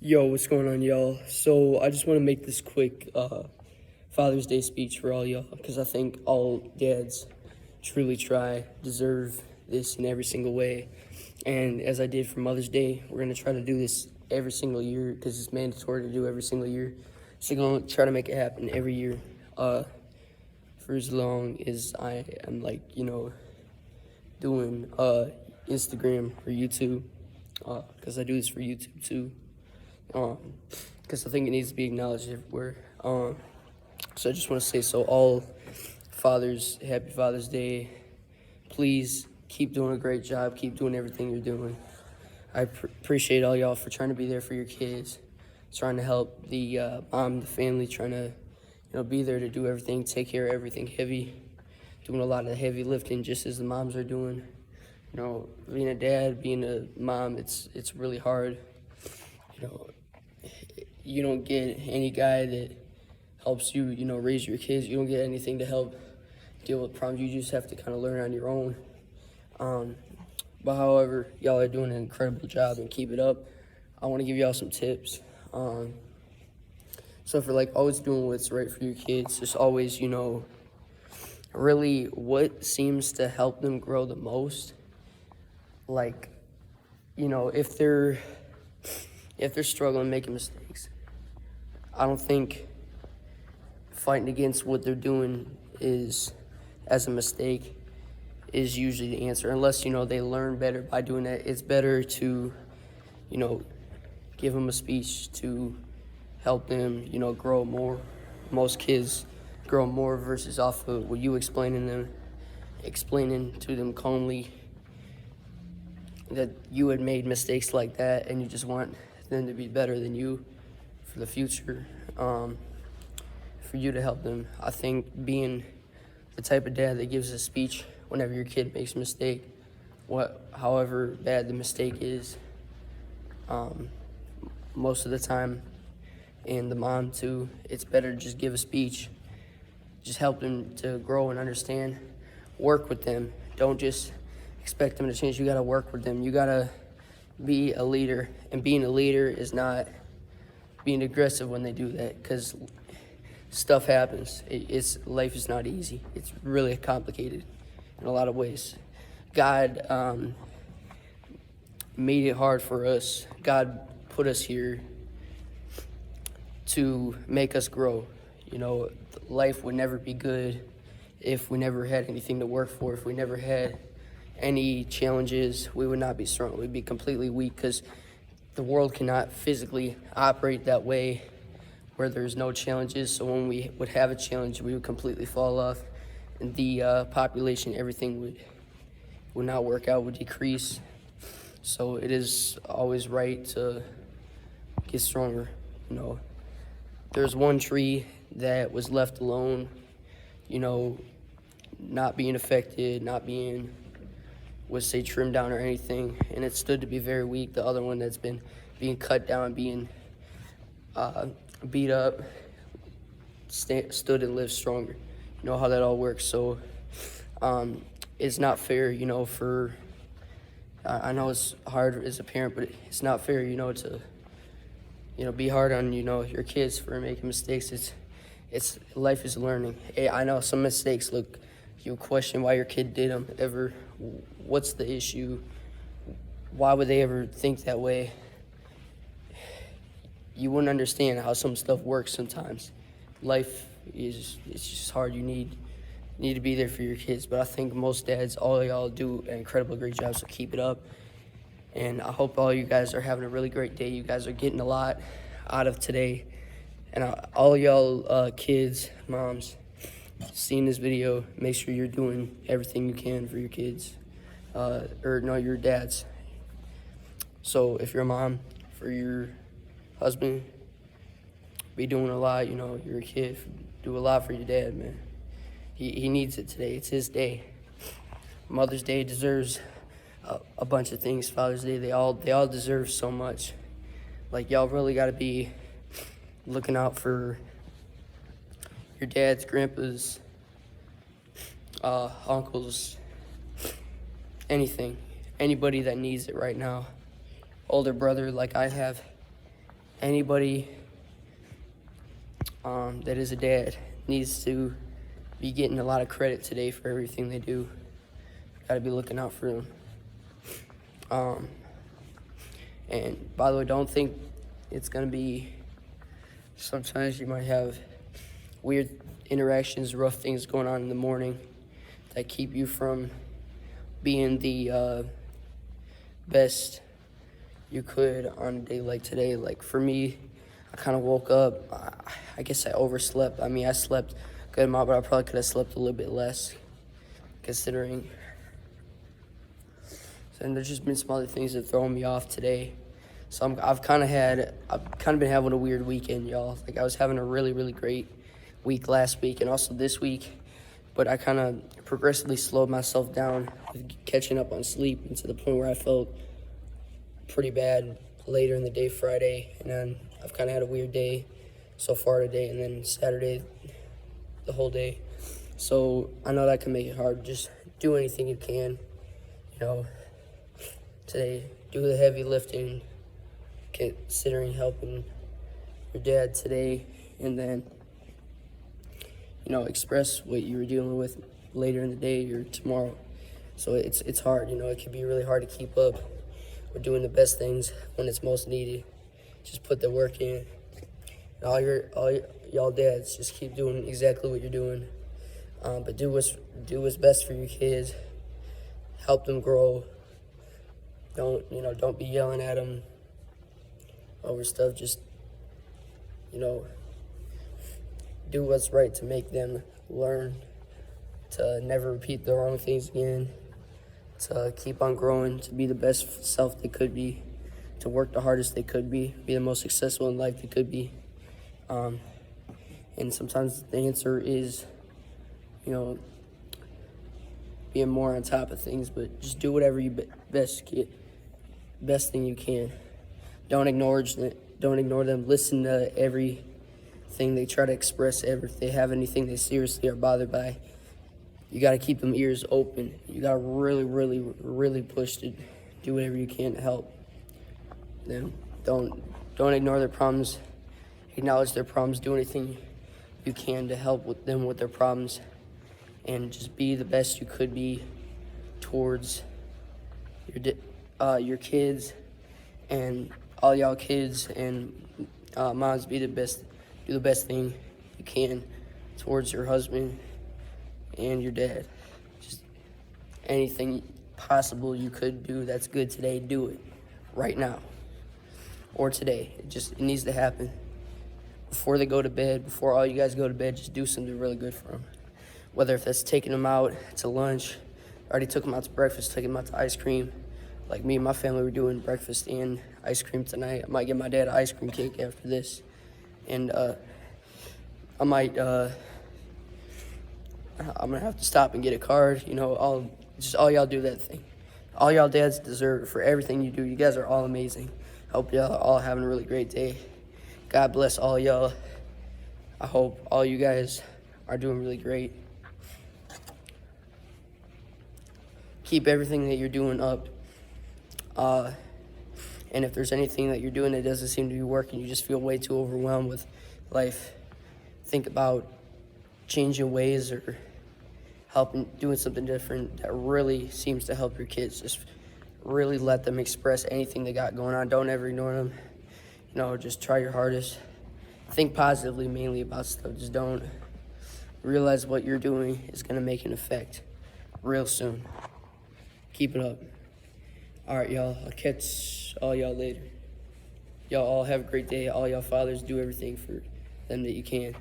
Yo, what's going on, y'all? So I just want to make this quick Father's Day speech for all y'all because I think all dads truly deserve this in every single way. And as I did for Mother's Day, we're going to try to do this every single year because it's mandatory to do every single year. So I'm going to try to make it happen every year for as long as I am, doing Instagram or YouTube because I do this for YouTube too. Because I think it needs to be acknowledged everywhere. So I just want to say, so all fathers, happy Father's Day. Please keep doing a great job. Keep doing everything you're doing. I appreciate all y'all for trying to be there for your kids, trying to help the mom, the family, trying to, be there to do everything, take care of everything heavy, doing a lot of the heavy lifting just as the moms are doing. Being a dad, being a mom, it's really hard. You don't get any guy that helps you, raise your kids. You don't get anything to help deal with problems. You just have to kind of learn on your own. But however, y'all are doing an incredible job and keep it up. I want to give y'all some tips. So for always doing what's right for your kids, just always, really what seems to help them grow the most. If they're struggling, making mistakes, I don't think fighting against what they're doing as a mistake is usually the answer, unless, they learn better by doing that. It's better to, give them a speech to help them, grow more. Most kids grow more versus off of what you explaining to them calmly that you had made mistakes like that and you just want them to be better than you for the future, for you to help them. I think being the type of dad that gives a speech whenever your kid makes a mistake, however bad the mistake is, most of the time, and the mom too, it's better to just give a speech, just help them to grow and understand, work with them. Don't just expect them to change. You got to work with them. You got to be a leader, and being a leader is not being aggressive when they do that, because stuff happens. Life is not easy. It's really complicated in a lot of ways. God made it hard for us. God put us here to make us grow. Life would never be good if we never had anything to work for. If we never had any challenges, we would not be strong. We'd be completely weak, because the world cannot physically operate that way where there's no challenges. So when we would have a challenge, we would completely fall off, and the population, everything would not work out, would decrease. So it is always right to get stronger. There's one tree that was left alone, not being affected, was say trimmed down or anything, and it stood to be very weak. The other one that's been being cut down, being beat up, stood and lived stronger. You know how that all works. So it's not fair, for I know it's hard as a parent, but it's not fair, to be hard on your kids for making mistakes. It's life is learning. I know some mistakes, look, you question why your kid did them ever. What's the issue? Why would they ever think that way? You wouldn't understand how some stuff works sometimes. Life it's just hard. You need to be there for your kids. But I think most dads, all of y'all do an incredible great job, so keep it up. And I hope all you guys are having a really great day. You guys are getting a lot out of today. And all y'all kids, moms, seeing this video, make sure you're doing everything you can for your kids, your dads. So if you're a mom, for your husband, be doing a lot. You're a kid, do a lot for your dad, man. He needs it today. It's his day. Mother's Day deserves a bunch of things. Father's Day, they all deserve so much. Y'all really got to be looking out for your dads, grandpas, uncles, anybody that needs it right now. Older brother like I have, anybody that is a dad needs to be getting a lot of credit today for everything they do. Got to be looking out for them. And by the way, don't think it's going to be, sometimes you might have weird interactions, rough things going on in the morning that keep you from being the best you could on a day like today. Like for me, I kind of woke up, I guess I overslept. I mean, I slept a good amount, but I probably could have slept a little bit less considering. And there's just been some other things that throw me off today. So I've kind of been having a weird weekend, y'all. Like I was having a really, really great week last week and also this week, but I kind of progressively slowed myself down with catching up on sleep, and to the point where I felt pretty bad later in the day Friday, and then I've kind of had a weird day so far today, and then Saturday the whole day. So I know that can make it hard. Just do anything you can, you know. Today, do the heavy lifting, considering helping your dad today, and then, you know, express what you were dealing with later in the day or tomorrow. So it's hard, you know, it can be really hard to keep up. We're doing the best things when it's most needed. Just put the work in. And all y'all dads, just keep doing exactly what you're doing. But do what's best for your kids. Help them grow. Don't be yelling at them over stuff. Just, you know, do what's right to make them learn to never repeat the wrong things again, to keep on growing, to be the best self they could be, to work the hardest they could be the most successful in life they could be. And sometimes the answer is, you know, being more on top of things, but just do whatever you best thing you can. Don't ignore them. Listen to everything they try to express. If they have anything they seriously are bothered by, you got to keep them ears open. You got to really, really, really push to do whatever you can to help them. Don't ignore their problems. Acknowledge their problems. Do anything you can to help them with their problems, and just be the best you could be towards your kids and all y'all kids and moms. Do the best thing you can towards your husband and your dad. Just anything possible you could do that's good today, do it right now or today. It needs to happen before they go to bed. Before all you guys go to bed, just do something really good for them. Whether if that's taking them out to lunch, already took them out to breakfast, taking them out to ice cream. Like me and my family were doing breakfast and ice cream tonight. I might get my dad an ice cream cake after this. And I might, I'm gonna have to stop and get a card. You know, all y'all do that thing. All y'all dads deserve it for everything you do. You guys are all amazing. Hope y'all are all having a really great day. God bless all y'all. I hope all you guys are doing really great. Keep everything that you're doing up. And if there's anything that you're doing that doesn't seem to be working, you just feel way too overwhelmed with life, think about changing ways or doing something different that really seems to help your kids. Just really let them express anything they got going on. Don't ever ignore them. You know, just try your hardest. Think positively mainly about stuff. Just don't realize what you're doing is going to make an effect real soon. Keep it up. All right, y'all. I'll catch all y'all later. Y'all all have a great day. All y'all fathers, do everything for them that you can.